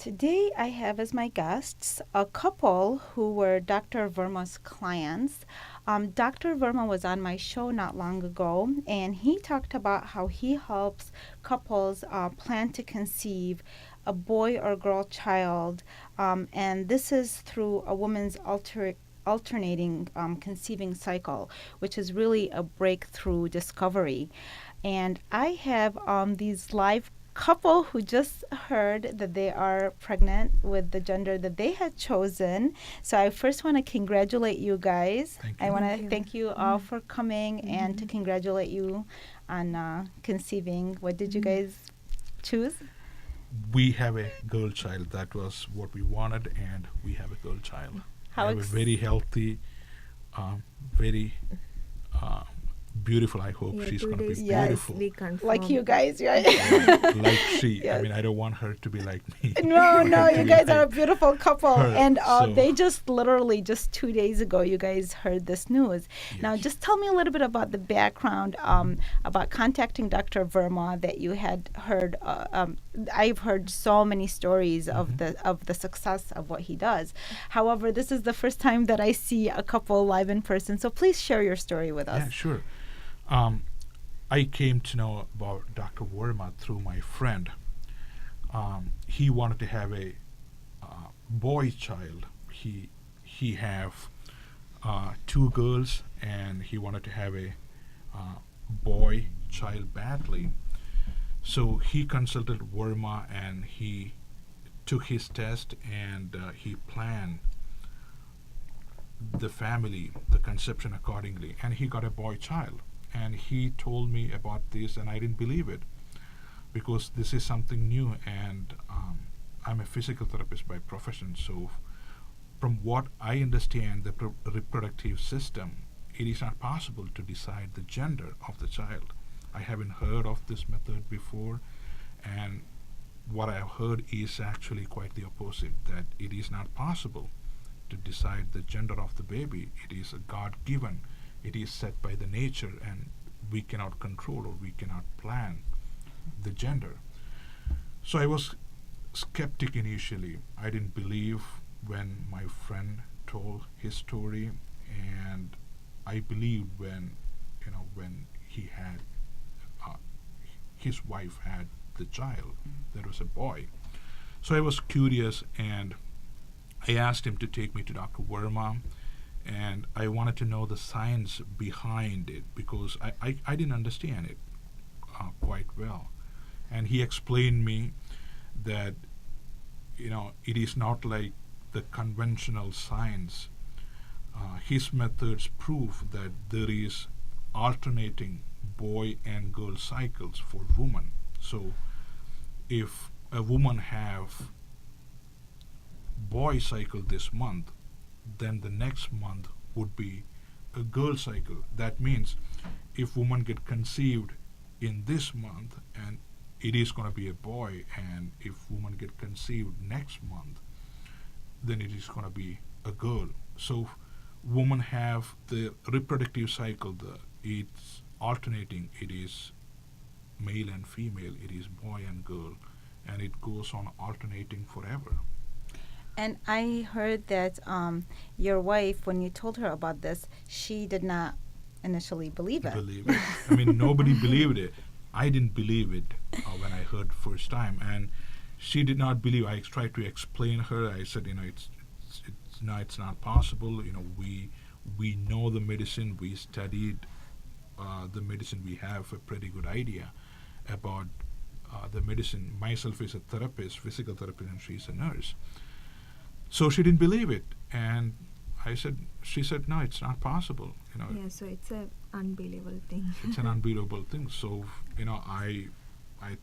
Today I have as my guests a couple who were Dr. Verma's clients. Dr. Verma was on my show not long ago, and he talked about how he helps couples plan to conceive a boy or girl child, and this is through a woman's alternating conceiving cycle, which is really a breakthrough discovery. And I have these live couple who just heard that they are pregnant with the gender that they had chosen. So I first want to congratulate you guys. Thank I you. want Thank to you. thank you all for coming and to congratulate you on conceiving. What did you guys choose? We have a girl child. That was what we wanted, and we have a girl child. How we have a very healthy, very beautiful. I hope Yeah, she's 2 going to be days beautiful. we confirmed. Like you guys, right? Like she. I Yes. mean, I don't want her to be like me. No, no, To you be guys are a like beautiful couple. her, And so- they just literally just 2 days ago, you guys heard this news. Now, Yes. just tell me a little bit about the background about contacting Dr. Verma that you had heard. I've heard so many stories of the success of what he does. However, this is the first time that I see a couple live in person. So please share your story with us. Yeah, sure. I came to know about Dr. Verma through my friend. He wanted to have a boy child. He have two girls, and he wanted to have a boy child badly. So he consulted Verma, and he took his test, and he planned the family, the conception accordingly, and he got a boy child. And he told me about this, and I didn't believe it because this is something new, and I'm a physical therapist by profession. So, from what I understand, the reproductive system, it is not possible to decide the gender of the child. I haven't heard of this method before, and what I have heard is actually quite the opposite, that it is not possible to decide the gender of the baby. It is a God-given. It is set by the nature, and we cannot control or we cannot plan the gender. So I was skeptic initially. I didn't believe when my friend told his story, and I believed when he had his wife had the child. There was a boy. So I was curious, and I asked him to take me to Dr. Verma, and I wanted to know the science behind it because I didn't understand it quite well. And he explained me that it is not like the conventional science. His methods prove that there is alternating boy and girl cycles for women. So if a woman have boy cycle this month, then the next month would be a girl cycle. That means if woman get conceived in this month, and it is going to be a boy, and if woman get conceived next month, then it is going to be a girl. So women have the reproductive cycle, it's alternating. It is male and female, it is boy and girl, and it goes on alternating forever. And I heard that your wife, when you told her about this, she did not initially believe it. Believe it. I mean, nobody believed it. I didn't believe it when I heard first time, and she did not believe. I tried to explain her. I said, it's not possible. We know the medicine. We studied the medicine. We have a pretty good idea about the medicine. Myself is a therapist, physical therapist, and she's a nurse. So she didn't believe it, and she said, no, it's not possible. Yeah, so it's a unbelievable thing. It's an unbelievable thing. So I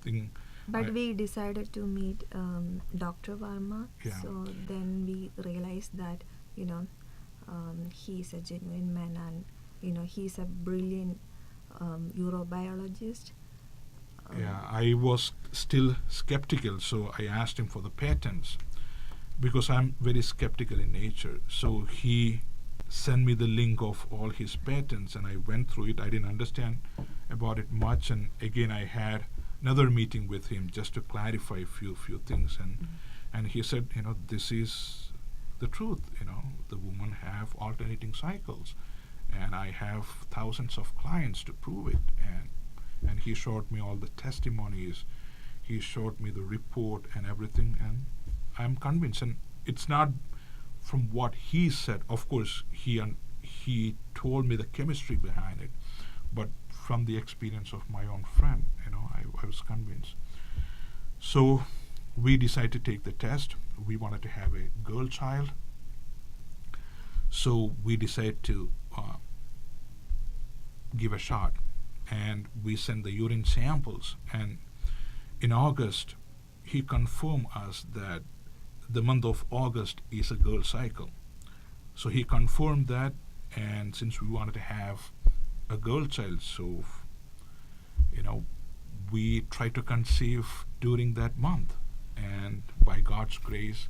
think. But we decided to meet Dr. Varma. Yeah. So then we realized that he's a genuine man, and he's a brilliant urobiologist. Yeah, I was still skeptical, so I asked him for the patents because I'm very skeptical in nature. So he sent me the link of all his patents, and I went through it. I didn't understand about it much, and again I had another meeting with him just to clarify a few things, and And he said, this is the truth. The women have alternating cycles, and I have thousands of clients to prove it. And he showed me all the testimonies. He showed me the report and everything, and I'm convinced. And it's not from what he said. Of course, he told me the chemistry behind it, but from the experience of my own friend, I was convinced. So we decided to take the test. We wanted to have a girl child. So we decided to give a shot, and we sent the urine samples. And in August, he confirmed us that the month of August is a girl cycle. So he confirmed that, and since we wanted to have a girl child, so we tried to conceive during that month, and by God's grace,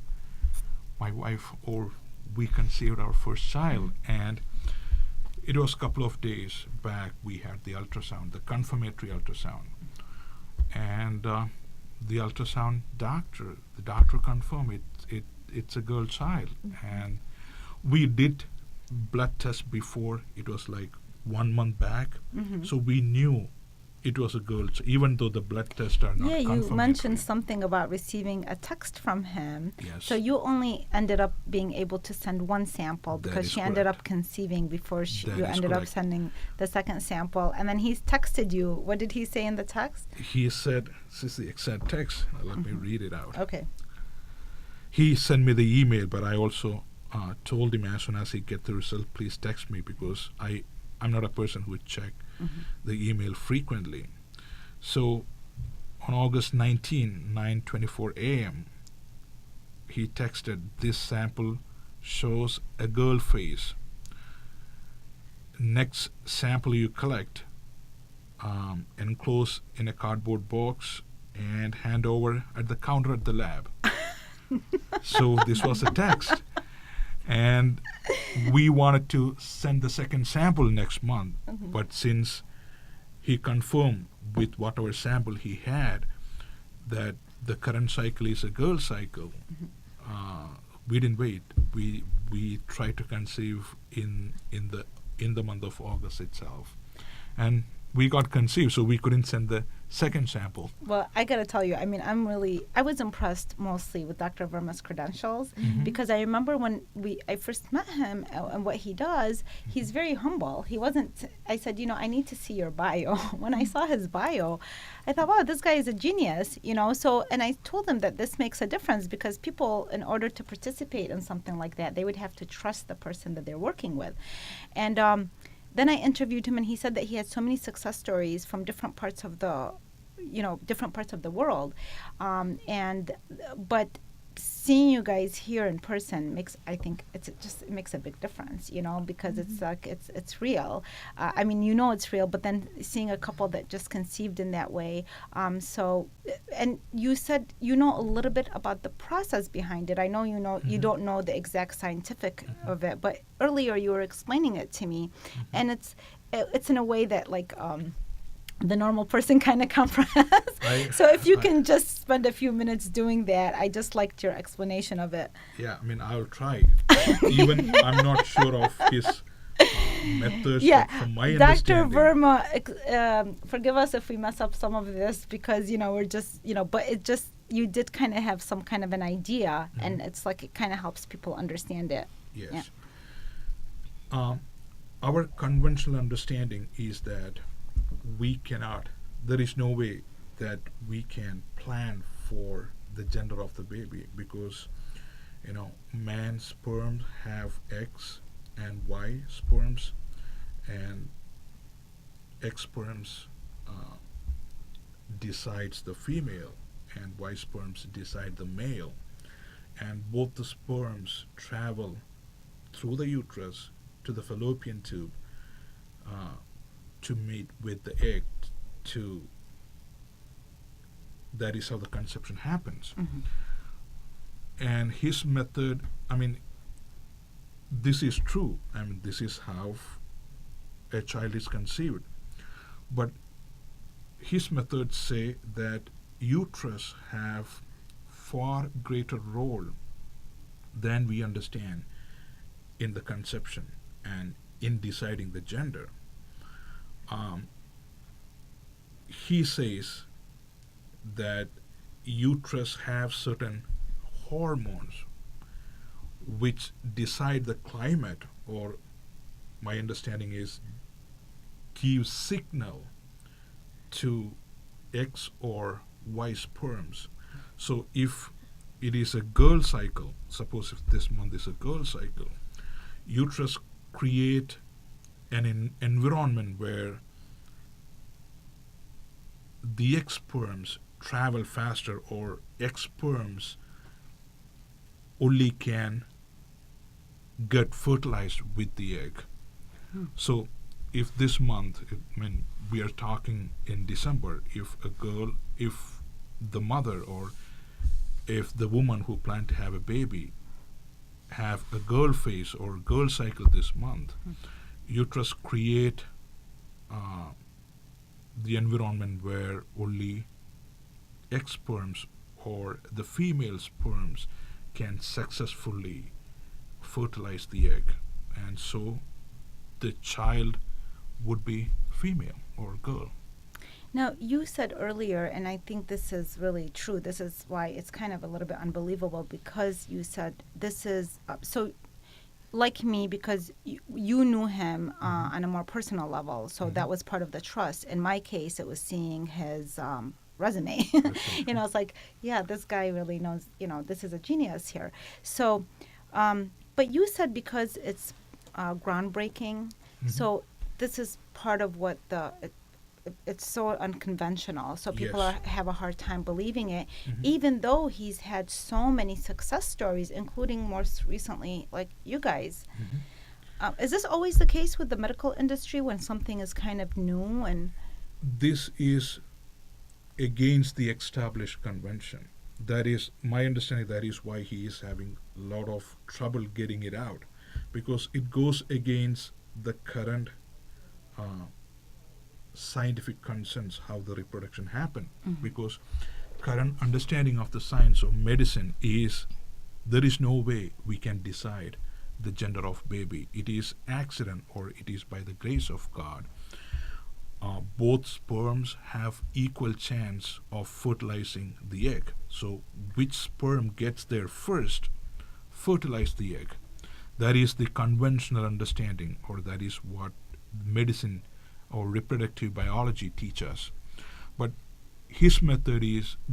my wife or we conceived our first child. And it was a couple of days back we had the ultrasound, the confirmatory ultrasound, and the ultrasound the doctor confirmed it's a girl child. And we did blood tests before. It was like 1 month back, so we knew it was a girl, even though the blood tests are not confirmatory. You mentioned something about receiving a text from him. Yes. So you only ended up being able to send one sample That because is she ended correct. up conceiving before That you is ended up correct. sending the second sample. And then he's texted you. What did he say in the text? He said, this is the exact text. Let me read it out. Okay. He sent me the email, but I also told him as soon as he get the result, please text me, because I'm not a person who would check the email frequently. So on August 19, 9:24 a.m., he texted, this sample shows a girl face. Next sample you collect, enclose in a cardboard box and hand over at the counter at the lab. So this was a text. And we wanted to send the second sample next month, but since he confirmed with whatever sample he had that the current cycle is a girl cycle, we didn't wait. We tried to conceive in the month of August itself, and we got conceived, so we couldn't send the second sample. Well, I got to tell you, I mean, I was impressed mostly with Dr. Verma's credentials because I remember when I first met him and what he does, he's very humble. He wasn't, I said, I need to see your bio. When I saw his bio, I thought, wow, this guy is a genius, so, and I told him that this makes a difference because people, in order to participate in something like that, they would have to trust the person that they're working with. And, then I interviewed him, and he said that he had so many success stories from different parts of the, world, but seeing you guys here in person I think it makes a big difference, because it's like it's real. I mean, it's real, but then seeing a couple that just conceived in that way. So, and you said a little bit about the process behind it. I know you don't know the exact scientific of it, but earlier you were explaining it to me, and it's in a way that the normal person kind of comprehends. So if you can just spend a few minutes doing that, I just liked your explanation of it. Yeah, I mean, I'll try. Even I'm not sure of his methods, Yeah, but from my Dr. understanding. Verma, forgive us if we mess up some of this because, we're just, but it just, you did kind of have some kind of an idea, and it's like it kind of helps people understand it. Yes. Yeah. Our conventional understanding is that there is no way that we can plan for the gender of the baby because, man's sperms have X and Y sperms, and X sperms decides the female, and Y sperms decide the male, and both the sperms travel through the uterus to the fallopian tube to meet with the egg. That is how the conception happens. And his method, I mean, this is true. I mean, this is how a child is conceived. But his methods say that uterus have far greater role than we understand in the conception and in deciding the gender. Um, he says that uterus have certain hormones which decide the climate, or my understanding is give signal to X or Y sperms. So if it is a girl cycle, suppose if this month is a girl cycle, uterus create an environment where the X sperms travel faster, or X sperms only can get fertilized with the egg. So if this month, we are talking in December, if the mother, or if the woman who planned to have a baby have a girl phase or girl cycle this month, uterus create the environment where only X sperms or the female sperms can successfully fertilize the egg, and so the child would be female or girl. Now, you said earlier, and I think this is really true, this is why it's kind of a little bit unbelievable, because you said this is, so like me, because you knew him on a more personal level, so that was part of the trust. In my case, it was seeing his resume. It's like, yeah, this guy really knows, this is a genius here. So, but you said because it's groundbreaking, so this is part of what it's so unconventional, so people Yes. have a hard time believing it, even though he's had so many success stories, including most recently, like you guys. Is this always the case with the medical industry when something is kind of new? And This is against the established convention. That is my understanding. That is why he is having a lot of trouble getting it out, because it goes against the current scientific concerns how the reproduction happen. Because current understanding of the science of medicine is there is no way we can decide the gender of baby. It is accident, or it is by the grace of God. Both sperms have equal chance of fertilizing the egg. So which sperm gets there first fertilize the egg. That is the conventional understanding, or that is what medicine or reproductive biology teach us. But his method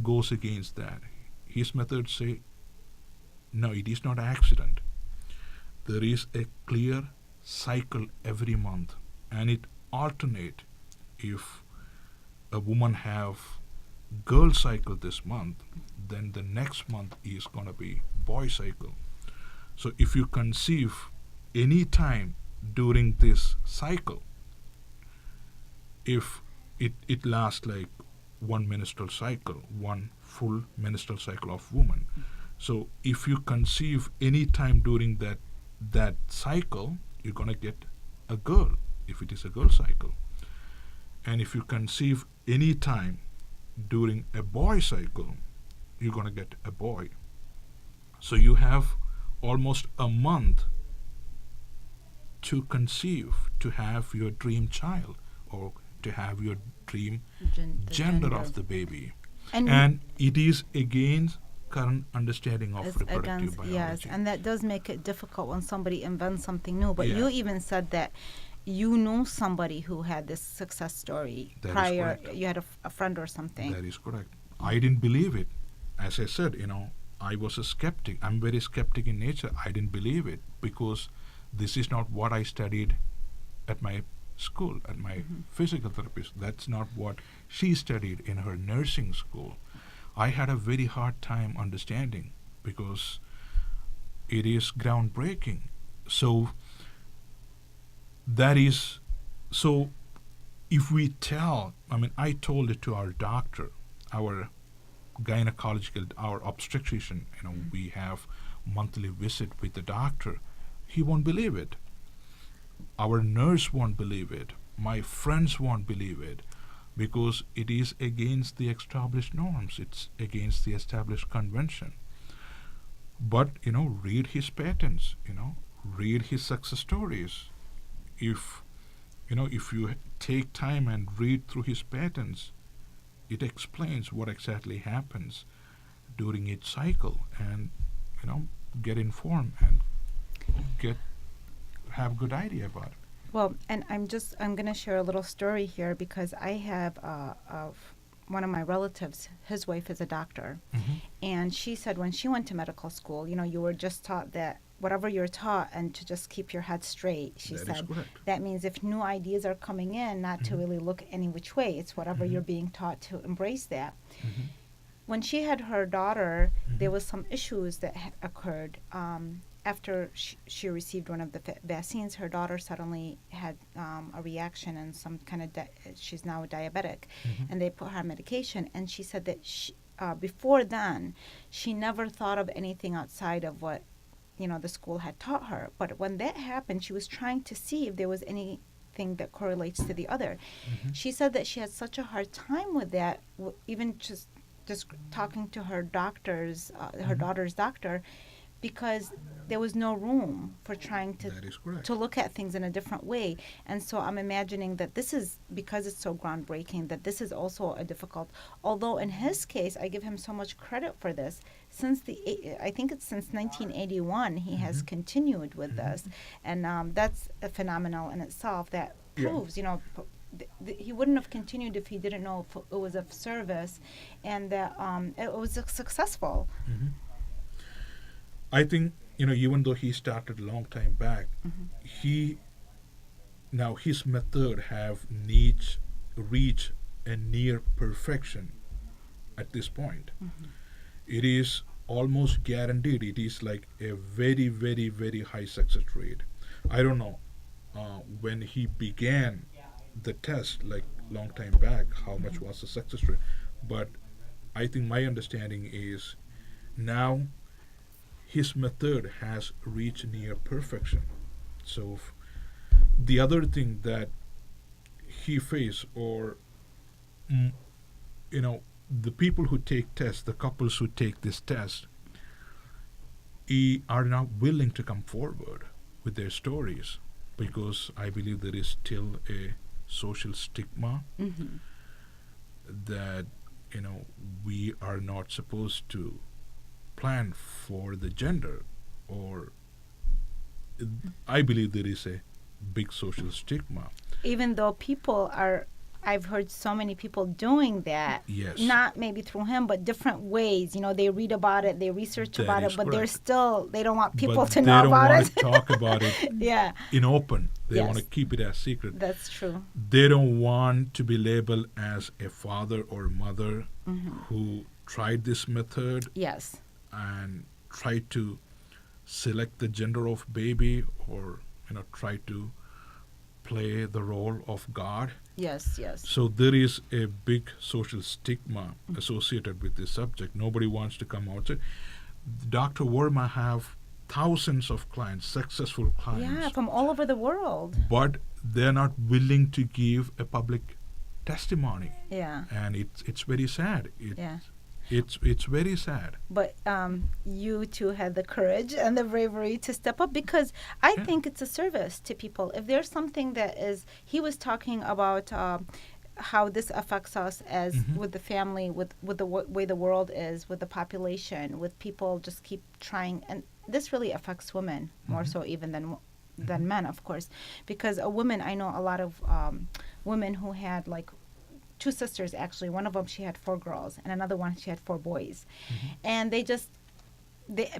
goes against that. His methods say, no, it is not accident. There is a clear cycle every month, and it alternate. If a woman have girl cycle this month, then the next month is gonna be boy cycle. So if you conceive any time during this cycle, if it lasts like one menstrual cycle, one full menstrual cycle of woman. So if you conceive any time during that cycle, you're gonna get a girl if it is a girl cycle. And if you conceive any time during a boy cycle, you're gonna get a boy. So you have almost a month to conceive, to have your dream child, or to have your dream gender of the baby. And it is against current understanding of reproductive biology. Yes, and that does make it difficult when somebody invents something new. But Yeah. you even said that you knew somebody who had this success story That is prior. correct. You had a friend or something. That is correct. I didn't believe it. As I said, I was a skeptic. I'm very skeptic in nature. I didn't believe it because this is not what I studied at my school, at my physical therapist. That's not what she studied in her nursing school. I had a very hard time understanding because it is groundbreaking. So that is, so if we tell, I told it to our doctor, our gynecological, our obstetrician, we have monthly visit with the doctor. He won't believe it. Our nurse won't believe it. My friends won't believe it. because it is against the established norms, it's against the established convention. But read his patents, read his success stories. If if you take time and read through his patents, it explains what exactly happens during each cycle, and get informed and get have good idea about it. Well, and I'm going to share a little story here because I have one of my relatives, his wife is a doctor, and she said when she went to medical school, you were just taught that whatever you're taught and to just keep your head straight. She That is said correct. that means if new ideas are coming in, not to really look any which way. It's whatever you're being taught to embrace that. When she had her daughter, there was some issues that occurred. After she received one of the vaccines, her daughter suddenly had a reaction and some kind of, she's now diabetic, and they put her on medication. And she said that before then, she never thought of anything outside of what, the school had taught her. But when that happened, she was trying to see if there was anything that correlates to the other. She said that she had such a hard time with that, even just talking to her doctors, her daughter's doctor, because there was no room for trying That is correct. to look at things in a different way. And so I'm imagining that this is, because it's so groundbreaking, that this is also a difficult, although in his case, I give him so much credit for this. I think it's since 1981, he has continued with this. And that's a phenomenal in itself that proves, he wouldn't have continued if he didn't know if it was of service and that it was successful. I think even though he started a long time back, his method have reached a near perfection at this point. It is almost guaranteed. It is like a very, very, very high success rate. I don't know when he began the test, like long time back, how much was the success rate, but I think my understanding is now his method has reached near perfection. So the other thing that he faced, or the people who take tests, the couples who take this test, are now willing to come forward with their stories, because I believe there is still a social stigma that we are not supposed to plan for the gender, or I believe there is a big social stigma. Even though I've heard so many people doing that. Yes. Not maybe through him, but different ways. They read about it, they research That about is it, but correct. they don't want people But to know about they it. don't want to talk about it Yeah, in open. They Yes. want to keep it as secret. that's true. They don't want to be labeled as a father or mother who tried this method Yes. and tried to select the gender of baby, or try to play the role of God. Yes. So there is a big social stigma associated with this subject. Nobody wants to come out. Dr. Verma have thousands of clients, successful clients, Yeah, from all over the world. but they're not willing to give a public testimony, Yeah. and it's very sad. Yeah. It's very sad. But you two had the courage and the bravery to step up, because I Yeah. think it's a service to people. If there's something that is, he was talking about how this affects us as with the family, with the way the world is, with the population, with people just keep trying, and this really affects women more so even than men, of course, because a woman, I know a lot of women who had like two sisters, actually. One of them, she had 4 girls, and another one, she had 4 boys. And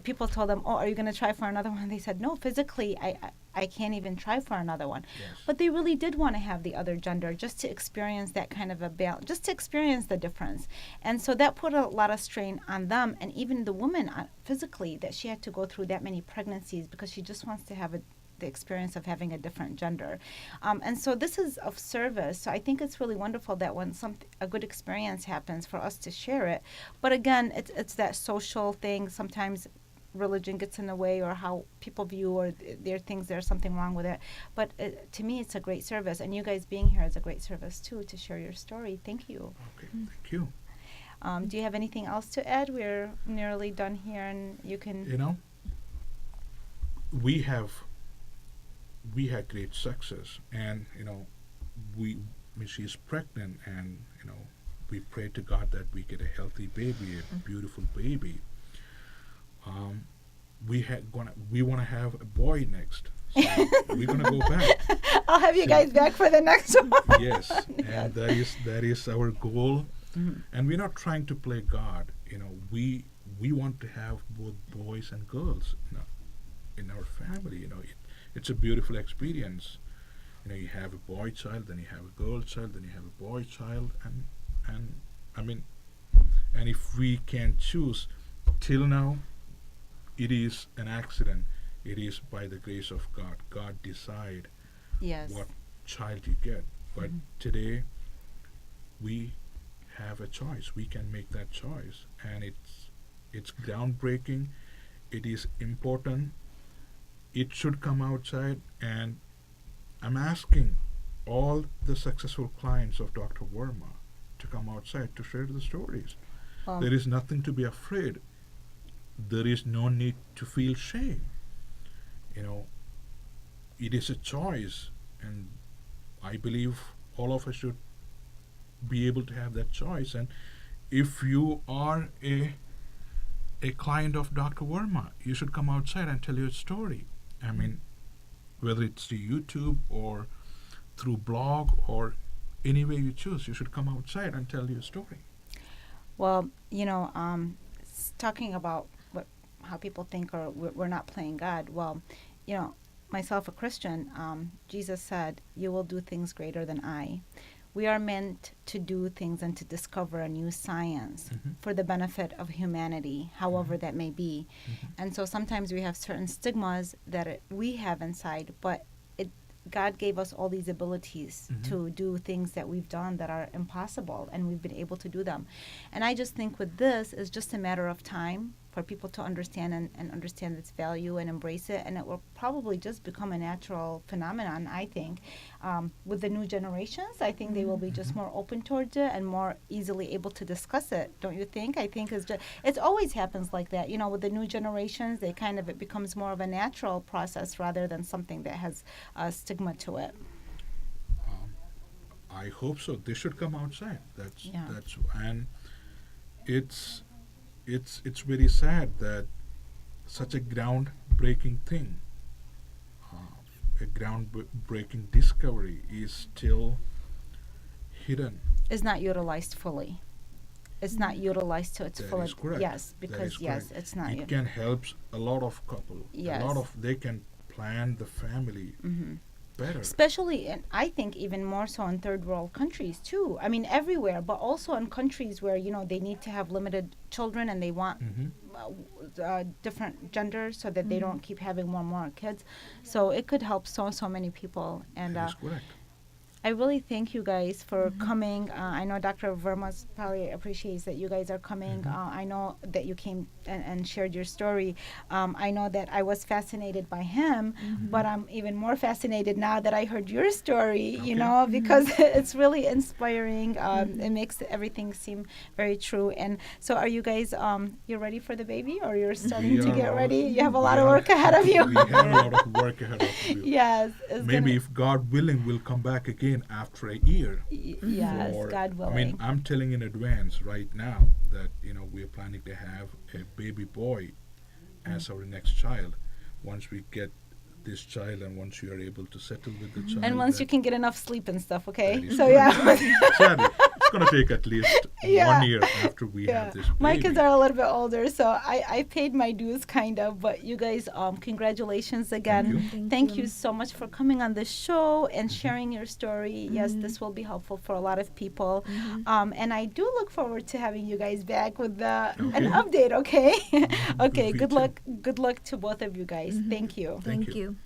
people told them, oh, are you going to try for another one? They said, no, physically, I can't even try for another one. Yes. But they really did want to have the other gender, just to experience that kind of a balance, just to experience the difference. And so that put a lot of strain on them, and even the woman physically, that she had to go through that many pregnancies because she just wants to have the experience of having a different gender. And so this is of service. So I think it's really wonderful that when a good experience happens, for us to share it. But again, it's that social thing. Sometimes religion gets in the way or how people view or there are things there's something wrong with it. But to me, it's a great service, and you guys being here is a great service too to share your story. Thank you. Okay, thank you. Do you have anything else to add? We're nearly done here, and you can. You know, we had great success, and when she's pregnant, and we pray to God that we get a healthy baby, a beautiful baby. We want to have a boy next, so we're gonna go back. I'll have you guys back for the next one. Yes, and that is our goal. And we're not trying to play God. We want to have both boys and girls in our family. It's a beautiful experience. You have a boy child, then you have a girl child, then you have a boy child, and I mean, and if we can choose, till now, it is an accident. It is by the grace of God. God decide Yes. what child you get. But today, we have a choice. We can make that choice, and it's groundbreaking. It is important. It should come outside, and I'm asking all the successful clients of Dr. Verma to come outside to share the stories. There is nothing to be afraid. There is no need to feel shame. It is a choice, and I believe all of us should be able to have that choice. And if you are a client of Dr. Verma, you should come outside and tell your story. I mean, whether it's to YouTube or through blog or any way you choose, you should come outside and tell your story. Well, talking about how people think or we're not playing God. Well, myself a Christian, Jesus said, "You will do things greater than I." We are meant to do things and to discover a new science for the benefit of humanity, however that may be. And so sometimes we have certain stigmas that we have inside, but God gave us all these abilities to do things that we've done that are impossible, and we've been able to do them. And I just think with this, it's just a matter of time for people to understand and understand its value and embrace it, and it will probably just become a natural phenomenon, I think. With the new generations, I think they will be just more open towards it and more easily able to discuss it, don't you think? I think it's always happens like that. With the new generations, it becomes more of a natural process rather than something that has a stigma to it. I hope so. They should come outside. And it's very sad that such a groundbreaking thing, a groundbreaking discovery is still hidden. Is not utilized fully. It's not utilized to its full. That is correct. Yes, because it's not. It can help a lot of couple. Yes. They can plan the family better. Especially, and I think even more so in third world countries too. I mean, everywhere, but also in countries where they need to have limited children and they want different genders so that they don't keep having more and more kids. So it could help so many people. And That is correct. I really thank you guys for coming. I know Dr. Verma probably appreciates that you guys are coming. I know that you came and shared your story. I know that I was fascinated by him, but I'm even more fascinated now that I heard your story, because it's really inspiring. It makes everything seem very true. And so are you guys, you're ready for the baby, or you're starting to get ready? You have a lot of work ahead of you. We have a lot of work ahead of you. Yes. Maybe if God willing, we'll come back again after a year. Yes, God willing. I mean, I'm telling in advance right now that we're planning to have a baby boy as our next child. Once we get this child, and once you are able to settle with the child, and once you can get enough sleep and stuff, okay? So yeah. It's going to take at least 1 year after we have this baby. My kids are a little bit older, so I paid my dues kind of, but you guys, congratulations again. Thank you so much for coming on the show and sharing your story. Yes, this will be helpful for a lot of people. And I do look forward to having you guys back with an update, okay? Okay, good luck to both of you guys. Thank you. Thank you.